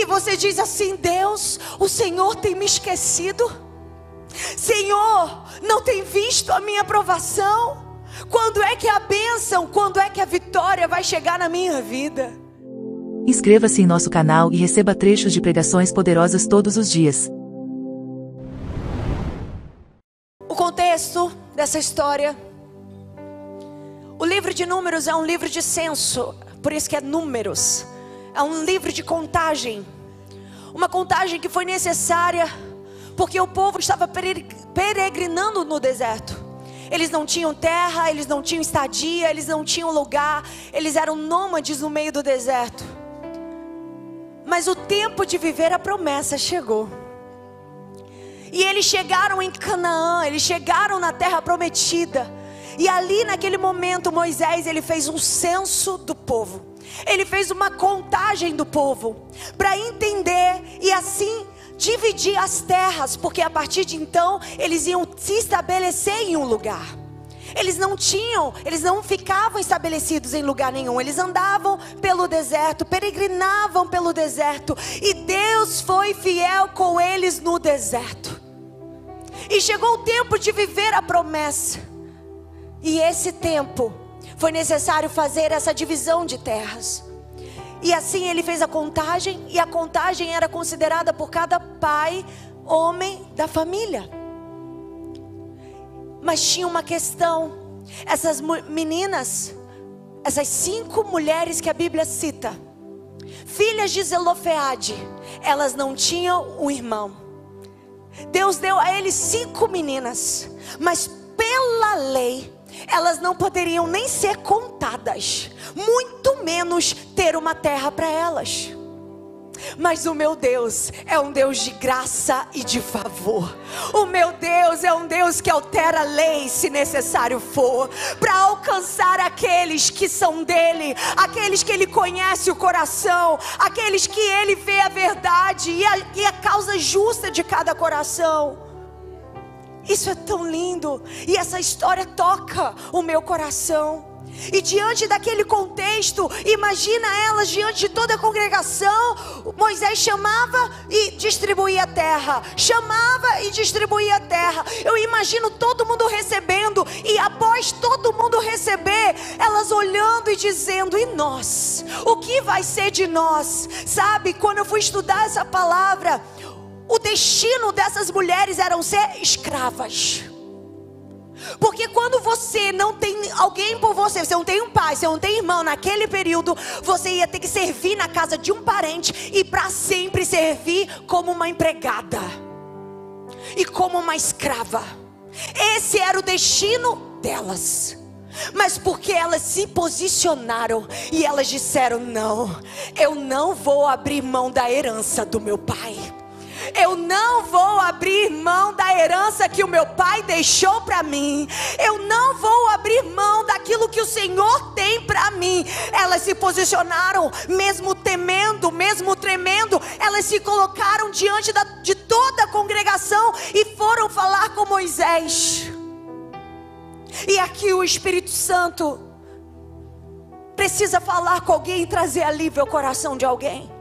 você diz assim: Deus, o Senhor tem me esquecido? Senhor, não tem visto a minha provação? Quando é que a bênção, quando é que a vitória vai chegar na minha vida? Inscreva-se em nosso canal e receba trechos de pregações poderosas todos os dias. O contexto dessa história: o livro de Números é um livro de censo, por isso que é Números. É um livro de contagem. Uma contagem que foi necessária porque o povo estava peregrinando no deserto. Eles não tinham terra, eles não tinham estadia, eles não tinham lugar. Eles eram nômades no meio do deserto. Mas o tempo de viver a promessa chegou. E eles chegaram em Canaã, eles chegaram na terra prometida. E ali naquele momento Moisés, ele fez um censo do povo. Ele fez uma contagem do povo, para entender e assim dividir as terras. Porque a partir de então, eles iam se estabelecer em um lugar. Eles não ficavam estabelecidos em lugar nenhum. Eles andavam pelo deserto, peregrinavam pelo deserto. E Deus foi fiel com eles no deserto. E chegou o tempo de viver a promessa. E esse tempo foi necessário fazer essa divisão de terras. E assim ele fez a contagem. E a contagem era considerada por cada pai, homem da família. Mas tinha uma questão. Essas meninas, essas 5 mulheres que a Bíblia cita, filhas de Zelofeade, elas não tinham um irmão. Deus deu a eles 5 meninas, mas pela lei elas não poderiam nem ser contadas, muito menos ter uma terra para elas. Mas o meu Deus é um Deus de graça e de favor. O meu Deus é um Deus que altera a lei se necessário for, para alcançar aqueles que são dele, aqueles que ele conhece o coração, aqueles que ele vê a verdade e a causa justa de cada coração. Isso é tão lindo, e essa história toca o meu coração. E diante daquele contexto, imagina elas diante de toda a congregação. Moisés chamava e distribuía a terra, chamava e distribuía a terra. Eu imagino todo mundo recebendo, e após todo mundo receber, elas olhando e dizendo: e nós? O que vai ser de nós? Sabe, quando eu fui estudar essa palavra, o destino dessas mulheres era ser escravas. Porque quando você não tem alguém por você, você não tem um pai, você não tem irmão, naquele período você ia ter que servir na casa de um parente e para sempre servir como uma empregada e como uma escrava. Esse era o destino delas. Mas porque elas se posicionaram e elas disseram: não, eu não vou abrir mão da herança do meu pai. Eu não vou abrir mão da herança que o meu pai deixou para mim. Eu não vou abrir mão daquilo que o Senhor tem para mim. Elas se posicionaram, mesmo temendo, mesmo tremendo. Elas se colocaram diante de toda a congregação e foram falar com Moisés. E aqui o Espírito Santo precisa falar com alguém e trazer alívio ao coração de alguém.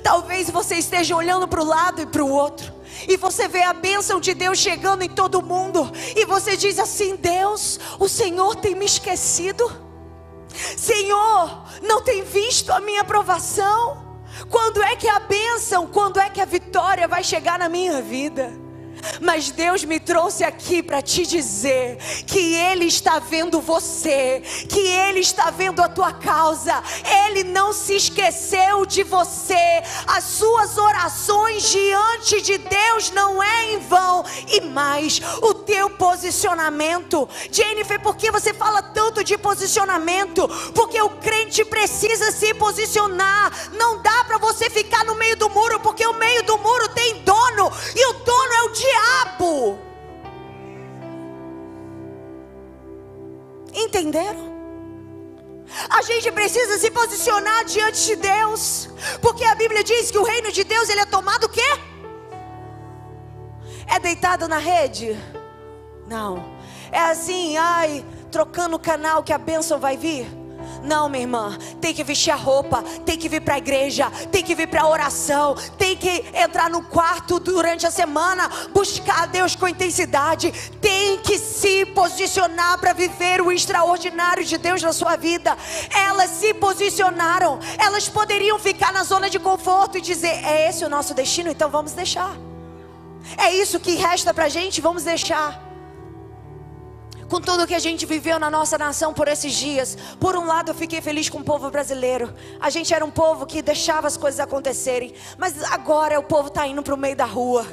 Talvez você esteja olhando para o lado e para o outro, e você vê a bênção de Deus chegando em todo mundo, e você diz assim: Deus, o Senhor tem me esquecido? Senhor, não tem visto a minha provação? Quando é que a bênção, quando é que a vitória vai chegar na minha vida? Mas Deus me trouxe aqui para te dizer que Ele está vendo você, que Ele está vendo a tua causa. Ele não se esqueceu de você. As suas orações diante de Deus não é em vão. E mais, o teu posicionamento. Jennifer, por que você fala tanto de posicionamento? Porque o crente precisa se posicionar. Não dá para você ficar no meio do muro, porque o meio do muro tem dono, e o dono é o diabo. Entenderam? A gente precisa se posicionar diante de Deus, porque a Bíblia diz que o reino de Deus, ele é tomado o quê? É deitado na rede? Não. É assim, trocando o canal que a bênção vai vir? Não, minha irmã, tem que vestir a roupa, tem que vir para a igreja, tem que vir para a oração, tem que entrar no quarto durante a semana, buscar a Deus com intensidade, tem que se posicionar para viver o extraordinário de Deus na sua vida. Elas se posicionaram, elas poderiam ficar na zona de conforto e dizer: é esse o nosso destino, então vamos deixar. É isso que resta para a gente, vamos deixar. Com tudo que a gente viveu na nossa nação por esses dias, por um lado eu fiquei feliz com o povo brasileiro. A gente era um povo que deixava as coisas acontecerem, mas agora o povo está indo para o meio da rua,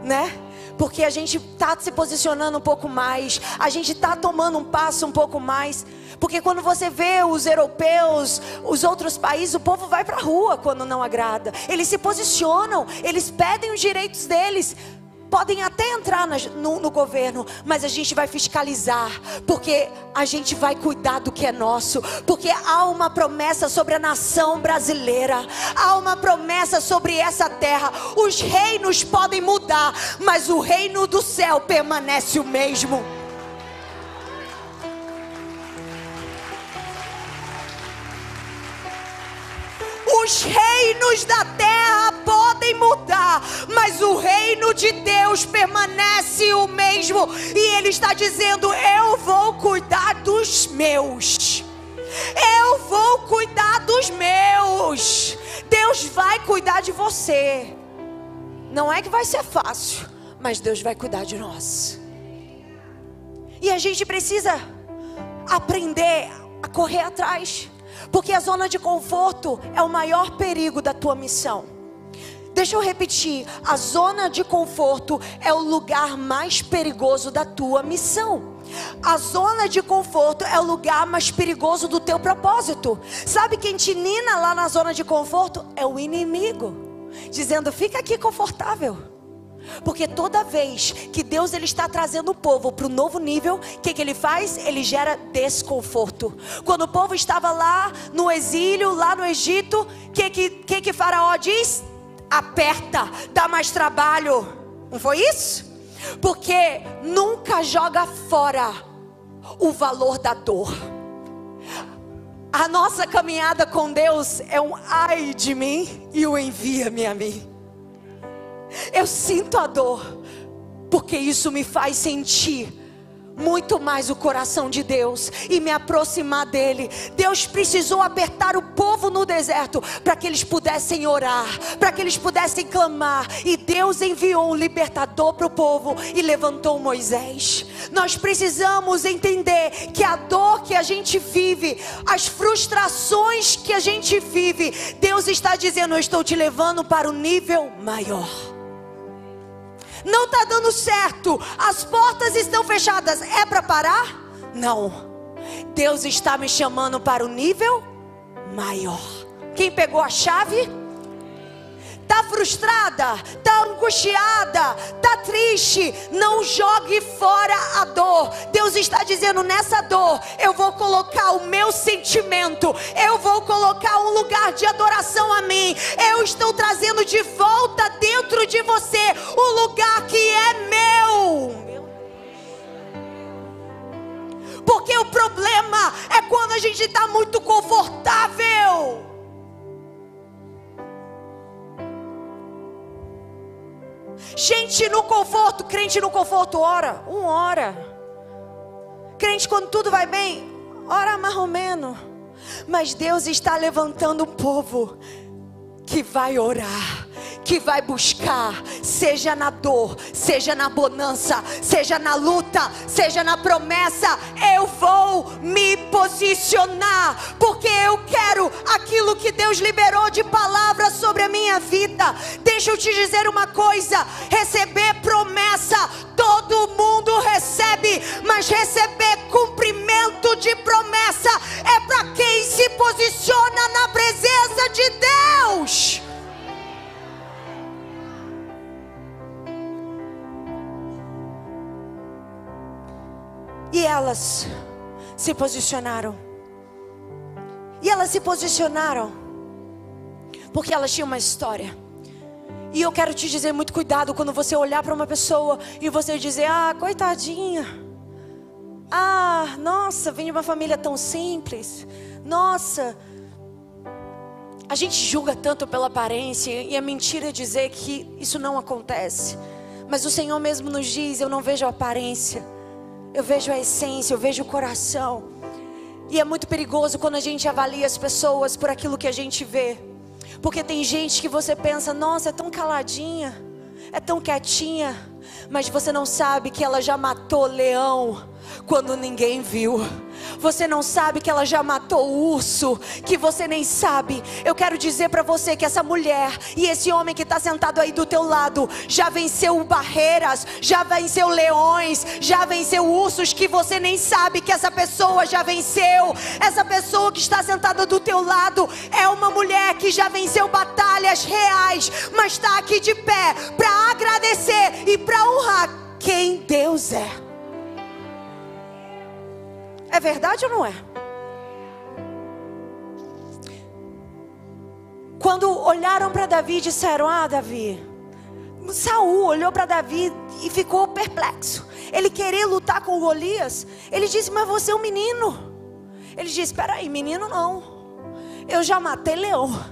né? Porque a gente está se posicionando um pouco mais, a gente está tomando um passo um pouco mais. Porque quando você vê os europeus, os outros países, o povo vai para a rua quando não agrada. Eles se posicionam, eles pedem os direitos deles. Podem até entrar no governo, mas a gente vai fiscalizar, porque a gente vai cuidar do que é nosso, porque há uma promessa sobre a nação brasileira, há uma promessa sobre essa terra. Os reinos podem mudar, mas o reino do céu permanece o mesmo. Os reinos da terra podem mudar, mas o reino de Deus permanece o mesmo. E Ele está dizendo: eu vou cuidar dos meus. Eu vou cuidar dos meus. Deus vai cuidar de você. Não é que vai ser fácil, mas Deus vai cuidar de nós. E a gente precisa aprender a correr atrás. Porque a zona de conforto é o maior perigo da tua missão. Deixa eu repetir. A zona de conforto é o lugar mais perigoso da tua missão. A zona de conforto é o lugar mais perigoso do teu propósito. Sabe quem te nina lá na zona de conforto? É o inimigo, dizendo: fica aqui confortável. Porque toda vez que Deus ele está trazendo o povo para o novo nível, o que ele faz? Ele gera desconforto. Quando o povo estava lá no exílio, lá no Egito, o que Faraó diz? Aperta, dá mais trabalho. Não foi isso? Porque nunca joga fora o valor da dor. A nossa caminhada com Deus é um ai de mim e o envia-me a mim. Eu sinto a dor, porque isso me faz sentir muito mais o coração de Deus e me aproximar dele. Deus precisou apertar o povo no deserto para que eles pudessem orar, para que eles pudessem clamar. E Deus enviou um libertador para o povo e levantou Moisés. Nós precisamos entender que a dor que a gente vive, as frustrações que a gente vive, Deus está dizendo: eu estou te levando para o nível maior. Não está dando certo, as portas estão fechadas, é para parar? Não, Deus está me chamando para o nível maior. Quem pegou a chave? Está frustrada, está angustiada, está triste? Não jogue fora a dor. Deus está dizendo: nessa dor eu vou colocar o meu sentimento, eu vou colocar um lugar de adoração a mim. Eu estou trazendo de volta dentro de você o lugar que é meu. Porque o problema é quando a gente está muito confortável. Gente no conforto, crente no conforto ora, ora. Crente quando tudo vai bem, ora mais ou menos. Mas Deus está levantando um povo que vai orar, que vai buscar, seja na dor, seja na bonança, seja na luta, seja na promessa. Eu vou me posicionar, porque eu quero aquilo que Deus liberou de palavra sobre a minha vida. Deixa eu te dizer uma coisa: receber promessa todo mundo recebe, mas receber cumprimento de promessa é para quem se posiciona na presença de Deus. E elas se posicionaram. E elas se posicionaram porque elas tinham uma história. E eu quero te dizer, muito cuidado quando você olhar para uma pessoa e você dizer: ah, coitadinha. Ah, nossa, vem de uma família tão simples. Nossa, a gente julga tanto pela aparência, e é mentira dizer que isso não acontece. Mas o Senhor mesmo nos diz: eu não vejo a aparência, eu vejo a essência, eu vejo o coração. E é muito perigoso quando a gente avalia as pessoas por aquilo que a gente vê. Porque tem gente que você pensa: nossa, é tão caladinha, é tão quietinha. Mas você não sabe que ela já matou leão quando ninguém viu. Você não sabe que ela já matou o urso, que você nem sabe. Eu quero dizer para você que essa mulher e esse homem que está sentado aí do teu lado já venceu barreiras, já venceu leões, já venceu ursos que você nem sabe que essa pessoa já venceu. Essa pessoa que está sentada do teu lado é uma mulher que já venceu batalhas reais, mas está aqui de pé para agradecer e para honrar quem Deus é. É verdade ou não é? Quando olharam para Davi e disseram: ah, Davi, Saul olhou para Davi e ficou perplexo. Ele queria lutar com Golias. Ele disse: mas você é um menino. Ele disse: espera aí, menino não. Eu já matei leão,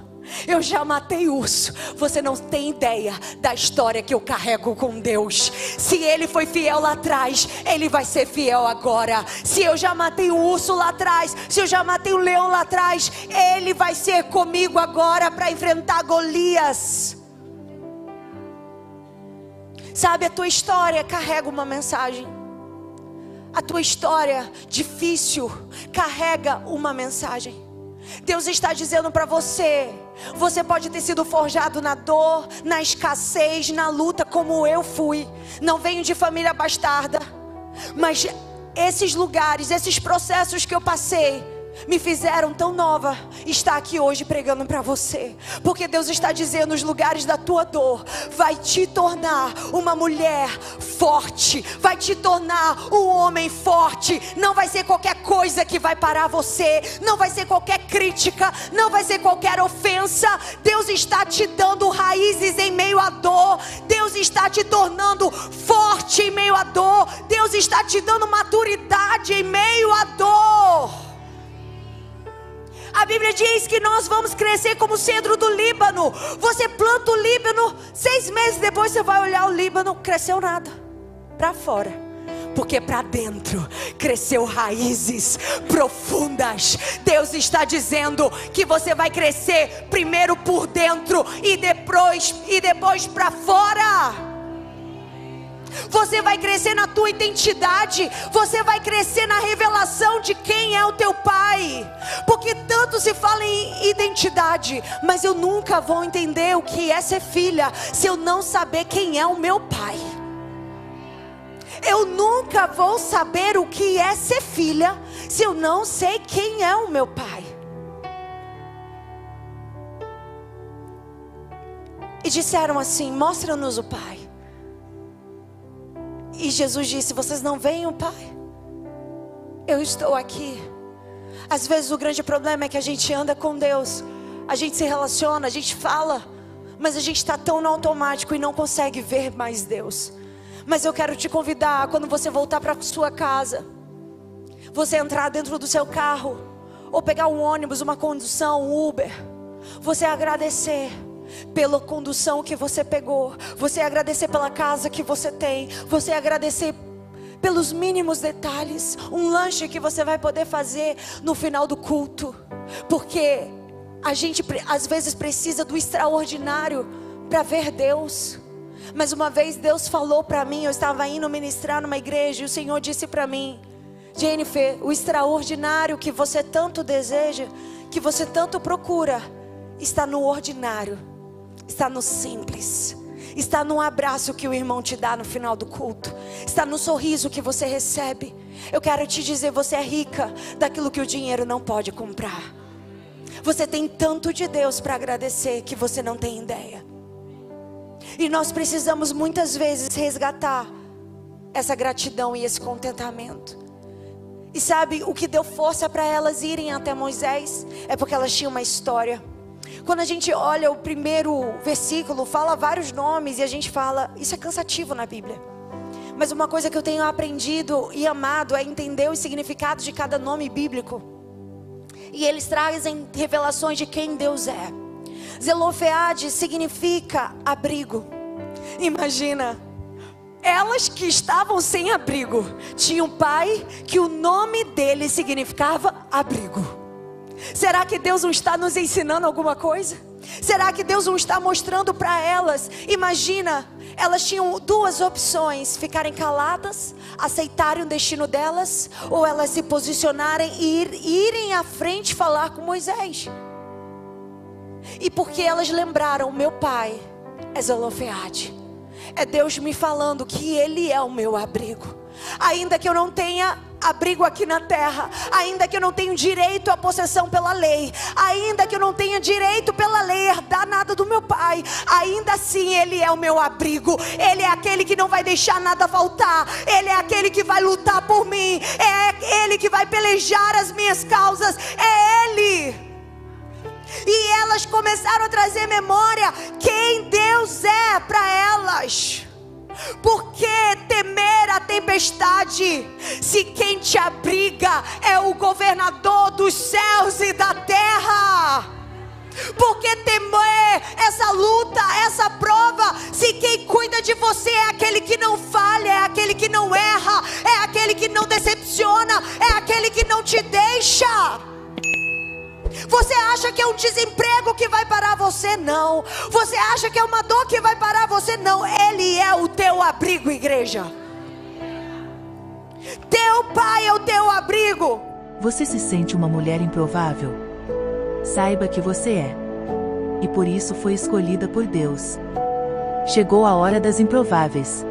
eu já matei urso. Você não tem ideia da história que eu carrego com Deus. Se Ele foi fiel lá atrás, Ele vai ser fiel agora. Se eu já matei um urso lá atrás, se eu já matei um leão lá atrás, Ele vai ser comigo agora para enfrentar Golias. Sabe, a tua história carrega uma mensagem. A tua história difícil carrega uma mensagem. Deus está dizendo para você: você pode ter sido forjado na dor, na escassez, na luta, como eu fui. Não venho de família bastarda, mas esses lugares, esses processos que eu passei me fizeram tão nova estar aqui hoje pregando para você. Porque Deus está dizendo: nos lugares da tua dor vai te tornar uma mulher forte, vai te tornar um homem forte. Não vai ser qualquer coisa que vai parar você, não vai ser qualquer crítica, não vai ser qualquer ofensa. Deus está te dando raízes em meio à dor. Deus está te tornando forte em meio à dor. Deus está te dando maturidade em meio à dor. A Bíblia diz que nós vamos crescer como o cedro do Líbano. Você planta o Líbano, 6 meses depois você vai olhar o Líbano, cresceu nada para fora, porque para dentro cresceu raízes profundas. Deus está dizendo que você vai crescer primeiro por dentro e depois para fora. Você vai crescer na tua identidade. Você vai crescer na revelação de quem é o teu pai. Porque tanto se fala em identidade, mas eu nunca vou entender o que é ser filha se eu não saber quem é o meu pai. Eu nunca vou saber o que é ser filha se eu não sei quem é o meu pai. E disseram assim: mostra-nos o pai. E Jesus disse: vocês não veem o pai? Eu estou aqui. Às vezes o grande problema é que a gente anda com Deus, a gente se relaciona, a gente fala, mas a gente está tão no automático e não consegue ver mais Deus. Mas eu quero te convidar, quando você voltar para sua casa, você entrar dentro do seu carro, ou pegar um ônibus, uma condução, um Uber, você agradecer pela condução que você pegou, você agradecer pela casa que você tem, você agradecer pelos mínimos detalhes, um lanche que você vai poder fazer no final do culto. Porque a gente às vezes precisa do extraordinário para ver Deus. Mas uma vez Deus falou para mim, eu estava indo ministrar numa igreja e o Senhor disse para mim: Jennifer, o extraordinário que você tanto deseja, que você tanto procura, está no ordinário, está no simples, está no abraço que o irmão te dá no final do culto, está no sorriso que você recebe. Eu quero te dizer, você é rica daquilo que o dinheiro não pode comprar. Você tem tanto de Deus para agradecer que você não tem ideia. E nós precisamos muitas vezes resgatar essa gratidão e esse contentamento. E sabe, o que deu força para elas irem até Moisés é porque elas tinham uma história. Quando a gente olha o primeiro versículo, fala vários nomes e a gente fala, isso é cansativo na Bíblia. Mas uma coisa que eu tenho aprendido e amado é entender o significado de cada nome bíblico. E eles trazem revelações de quem Deus é. Zelofeade significa abrigo. Imagina, elas que estavam sem abrigo, tinham um pai que o nome dele significava abrigo. Será que Deus não está nos ensinando alguma coisa? Será que Deus não está mostrando para elas? Imagina, elas tinham duas opções: ficarem caladas, aceitarem o destino delas, ou elas se posicionarem e irem à frente falar com Moisés. E porque elas lembraram, meu pai é Zelofeade, é Deus me falando que Ele é o meu abrigo. Ainda que eu não tenha abrigo aqui na terra, ainda que eu não tenha direito à possessão pela lei, ainda que eu não tenha direito pela lei herdar nada do meu pai, ainda assim Ele é o meu abrigo. Ele é aquele que não vai deixar nada faltar. Ele é aquele que vai lutar por mim. É Ele que vai pelejar as minhas causas. É Ele. E elas começaram a trazer memória quem Deus é para elas. Por que temer a tempestade, se quem te abriga é o governador dos céus e da terra? Por que temer essa luta, essa prova, se quem cuida de você é aquele que não falha, é aquele que não erra, é aquele que não decepciona, é aquele que não te deixa? Você acha que é um desemprego que vai parar você? Não. Você acha que é uma dor que vai parar você? Não. Ele é o teu abrigo, igreja. Teu pai é o teu abrigo. Você se sente uma mulher improvável? Saiba que você é. E por isso foi escolhida por Deus. Chegou a hora das improváveis.